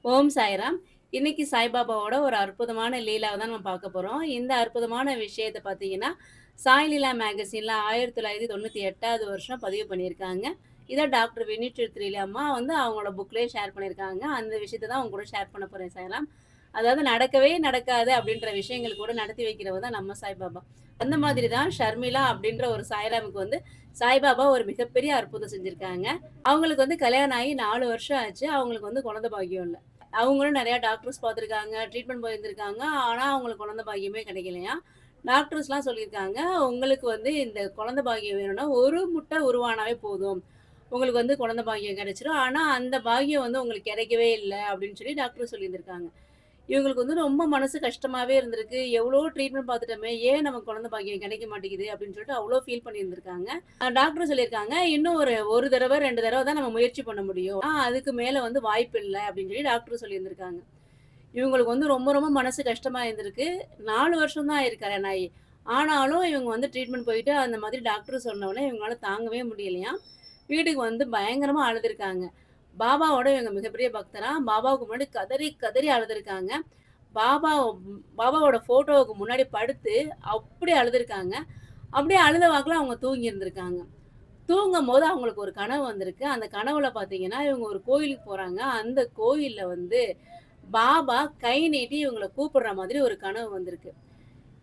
ஓம் சாய்ராம். இன்னைக்கு சாய்பாபாவோட ஒரு அற்புதமான லீலாவ தான் நம்ம பார்க்க போறோம். இந்த அற்புதமான விஷயத்த பார்த்தீங்கன்னா, சாய் லீலா மேகசின்ல 1998வது வருஷம் பதிவு பண்ணியிருக்காங்க. இத டாக்டர் வினித் சித்ரிலி அம்மா வந்து அவங்களோட புக்லயே ஷேர் பண்ணியிருக்காங்க. அந்த விஷயத்த தான் உங்க கூட ஷேர் பண்ண போறேன் சாய்ராம். அதாவது நடக்கவே நடக்காது அப்படின்ற விஷயங்கள் கூட நடத்தி வைக்கிறவர் தான் நம்ம சாய்பாபா. அந்த மாதிரி தான் ஷர்மிளா அப்படின்ற ஒரு சாய்ராமுக்கு வந்து சாய்பாபா ஒரு மிகப்பெரிய அற்புதம் செஞ்சிருக்காங்க. அவங்களுக்கு வந்து கல்யாணம் ஆகி 4 வருஷம் ஆச்சு. அவங்களுக்கு வந்து குழந்தை பாக்கியம் இல்ல. அவங்களும் நெறைய டாக்டர்ஸ் பார்த்துருக்காங்க, ட்ரீட்மெண்ட் போயிருந்திருக்காங்க. ஆனா, அவங்களுக்கு குழந்தை பாக்கியமே கிடைக்கலையாம். டாக்டர்ஸ்லாம் சொல்லியிருக்காங்க, "உங்களுக்கு வந்து இந்த குழந்தை பாக்கியம் வேணும்னா, ஒரு முட்டை உருவானாவே போதும். உங்களுக்கு வந்து குழந்தை பாக்கியம் கிடைச்சிரும். ஆனா, அந்த பாக்கியம் வந்து உங்களுக்கு கிடைக்கவே இல்ல." அப்படின்னு சொல்லி டாக்டர் சொல்லியிருந்திருக்காங்க. இவங்களுக்கு வந்து ரொம்ப மனசு கஷ்டமாவே இருந்திருக்கு. எவ்வளோ ட்ரீட்மெண்ட் பார்த்துட்டோமே, ஏன் நமக்கு குழந்தை பாக்கியம் கிடைக்க மாட்டேங்குது அப்படின்னு சொல்லிட்டு அவ்வளோ ஃபீல் பண்ணியிருந்திருக்காங்க. டாக்டர் சொல்லியிருக்காங்க, "இன்னும் ஒரு 1 தடவ, 2 தடவ தான் நம்ம முயற்சி பண்ண முடியும். அதுக்கு மேல வந்து வாய்ப்பு இல்ல." அப்படின்னு சொல்லி டாக்டர் சொல்லியிருந்திருக்காங்க. இவங்களுக்கு வந்து ரொம்ப ரொம்ப மனசு கஷ்டமா இருந்திருக்கு. 4 வருஷம் தான் ஆயிருக்கு கல்யாணம் ஆகி. ஆனாலும் இவங்க வந்து ட்ரீட்மெண்ட் போயிட்டு அந்த மாதிரி டாக்டர் சொன்னோனே இவங்களால தாங்கவே முடியலையாம். வீட்டுக்கு வந்து பயங்கரமா அழுதுருக்காங்க. பாபாவோட இவங்க மிகப்பெரிய பக்தராம். பாபாவுக்கு முன்னாடி கதறி கதறி அழுதுருக்காங்க. பாபா பாபாவோட ஃபோட்டோவுக்கு முன்னாடி படுத்து அப்படி அழுதுருக்காங்க. அப்படியே அழுத வாக்குல அவங்க தூங்கி இருந்திருக்காங்க. தூங்கும்போது அவங்களுக்கு ஒரு கனவு வந்திருக்கு. அந்த கனவுல பார்த்தீங்கன்னா, இவங்க ஒரு கோயிலுக்கு போறாங்க. அந்த கோயில்ல வந்து பாபா கை நீட்டி இவங்கள கூப்பிடுற மாதிரி ஒரு கனவு வந்திருக்கு.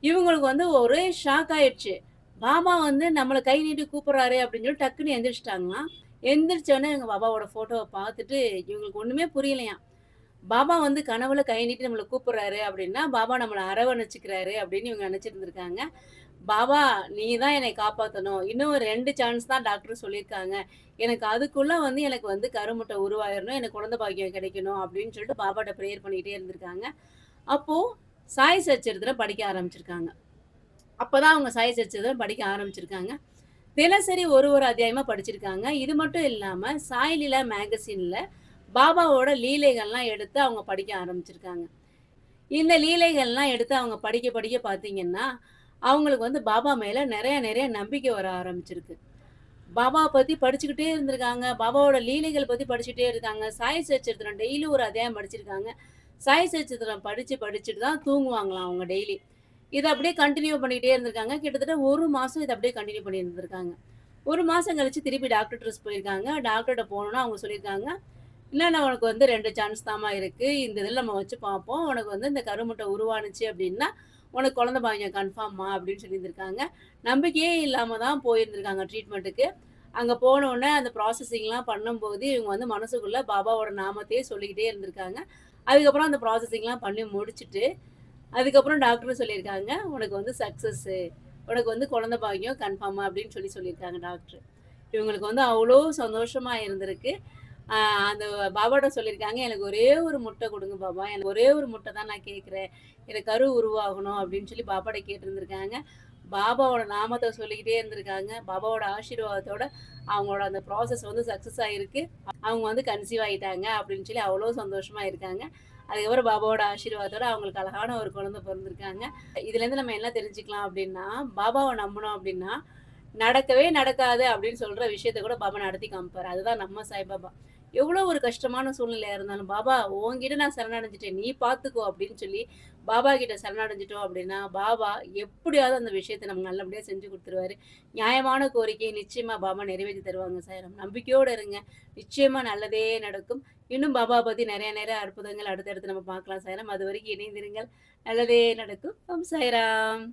இவங்களுக்கு வந்து ஒரே ஷாக் ஆயிடுச்சு. பாபா வந்து நம்மள கை நீட்டி கூப்பிடுறாரே அப்படின்னு சொல்லி டக்குன்னு எந்திரிச்சுட்டாங்களாம். எந்திரிச்சோனே இவங்க பாபாவோட ஃபோட்டோவ பார்த்துட்டு இவங்களுக்கு ஒண்ணுமே புரியலையாம். பாபா வந்து கனவுல கை நீட்டி நம்மள கூப்பிடுறாரு அப்படின்னா, பாபா நம்மள அரவணைச்சுக்கிறாரு அப்படின்னு இவங்க நினைச்சிட்டு இருந்திருக்காங்க. பாபா நீ தான் என்னை காப்பாத்தணும். இன்னும் ஒரு 2 சான்ஸ் தான் டாக்டர் சொல்லியிருக்காங்க. எனக்கு அதுக்குள்ள வந்து எனக்கு வந்து கருமுட்டை உருவாயிரணும். எனக்கு குழந்தை பாக்கியம் கிடைக்கணும் அப்படின்னு சொல்லிட்டு பாபாட்ட பிரேயர் பண்ணிட்டே இருந்திருக்காங்க. அப்போ சாய் சச்சரித்திர படிக்க ஆரம்பிச்சிருக்காங்க. அப்பதான் அவங்க சாய் சச்சரித்திர படிக்க ஆரம்பிச்சிருக்காங்க. தினசரி ஒரு ஒரு அத்தியாயமா படிச்சிருக்காங்க. இது மட்டும் இல்லாம சாய் லீலா மேகசின்ல பாபாவோட லீலைகள்லாம் எடுத்து அவங்க படிக்க ஆரம்பிச்சிருக்காங்க. இந்த லீலைகள்லாம் எடுத்து அவங்க படிக்க படிக்க பார்த்தீங்கன்னா, அவங்களுக்கு வந்து பாபா மேல நெறைய நெறைய நம்பிக்கை வர ஆரம்பிச்சிருக்கு. பாபாவ பத்தி படிச்சுக்கிட்டே இருந்திருக்காங்க. பாபாவோட லீலைகள் பத்தி படிச்சுட்டே இருக்காங்க. சாய் சச்சரித்திரம் டெய்லி ஒரு அத்தியாயம் படிச்சிருக்காங்க. சாய் சச்சரித்திரம் படிச்சு படிச்சுட்டு தான் தூங்குவாங்களாம் அவங்க டெய்லி. இத அப்படியே கன்டின்யூ பண்ணிட்டே இருந்திருக்காங்க. கிட்டத்தட்ட 1 மாசம் இத அப்படியே கன்டின்யூ பண்ணியிருந்திருக்காங்க. 1 மாசம் கழிச்சு திருப்பி டாக்டர் ட்ரெஸ் போயிருக்காங்க. டாக்டர்ட்ட போனோனே அவங்க சொல்லியிருக்காங்க, "இல்ல உனக்கு வந்து 2 சான்ஸ் தாம்மா இருக்கு. இந்த இதில நம்ம வச்சு பார்ப்போம். உனக்கு வந்து இந்த கருமுட்டை உருவானுச்சு அப்டின்னா, உனக்கு குழந்தை பாக்கியம் கன்ஃபார்ம்மா" அப்டின்னு சொல்லியிருந்திருக்காங்க. நம்பிக்கையே இல்லாம தான் போயிருந்திருக்காங்க ட்ரீட்மெண்ட்டுக்கு. அங்க போனோனே அந்த ப்ராசஸிங்லாம் பண்ணும்போது, இவங்க வந்து மனசுக்குள்ள பாபாவோட நாமத்தையே சொல்லிக்கிட்டே இருந்திருக்காங்க. அதுக்கப்புறம் அந்த ப்ராசஸிங்லாம் பண்ணி முடிச்சுட்டு, அதுக்கப்புறம் டாக்டரும் சொல்லியிருக்காங்க, "உனக்கு வந்து சக்சஸ்ஸு. உனக்கு வந்து குழந்தை பாக்கியம் கன்ஃபார்மா" அப்டின்னு சொல்லியிருக்காங்க டாக்டர். இவங்களுக்கு வந்து அவ்ளோ சந்தோஷமா இருந்திருக்கு. அ அந்த பாபாட்ட சொல்லியிருக்காங்க, "எனக்கு ஒரே ஒரு முட்டை குடுங்க பாபா. எனக்கு ஒரே ஒரு முட்டை தான் நான் கேட்கிறேன். எனக்கு கரு உருவாகணும்." அப்படின்னு சொல்லி பாபாட்ட கேட்டிருந்திருக்காங்க. பாபாவோட நாமத்த சொல்லிக்கிட்டே இருந்திருக்காங்க. பாபாவோட ஆசீர்வாதத்தோட அவங்களோட அந்த ப்ராசஸ் வந்து சக்சஸ் ஆயிருக்கு. அவங்க வந்து கன்சீவ் ஆயிட்டாங்க அப்படின்னு சொல்லி அவ்வளோ சந்தோஷமா இருக்காங்க. அதுக்கப்புறம் பாபாவோட ஆசீர்வாதத்தோட அவங்களுக்கு அழகான ஒரு குழந்தை பொறந்திருக்காங்க. இதுலேருந்து நம்ம என்ன தெரிஞ்சுக்கலாம் அப்படின்னா, பாபாவ நம்புனோம் அப்படின்னா, நடக்கவே நடக்காது அப்படின்னு சொல்ற விஷயத்த கூட பாபா நடத்தி காமிப்பாரு. அதுதான் நம்ம சாய்பாபா. எவ்வளோ ஒரு கஷ்டமான சூழ்நிலையா இருந்தாலும், "பாபா உன்கிட்ட நான் சரணடைஞ்சுட்டேன். நீ பார்த்துக்கோ" அப்படின்னு சொல்லி பாபா கிட்ட சரணடைஞ்சுட்டோம் அப்படின்னா, பாபா எப்படியாவது அந்த விஷயத்த நமக்கு நல்லபடியா செஞ்சு குடுத்துருவாரு. நியாயமான கோரிக்கையை நிச்சயமா பாபா நிறைவேத்தி தருவாங்க சாய்ராம். நம்பிக்கையோட இருங்க. நிச்சயமா நல்லதே நடக்கும். இன்னும் பாபாவ பத்தி நெறைய நெறைய அற்புதங்கள் அடுத்தடுத்து நம்ம பார்க்கலாம் சாய்ராம். அதுவரைக்கும் இணைந்திருங்கள். நல்லதே நடக்கும். ஓம் சாய்ராம்.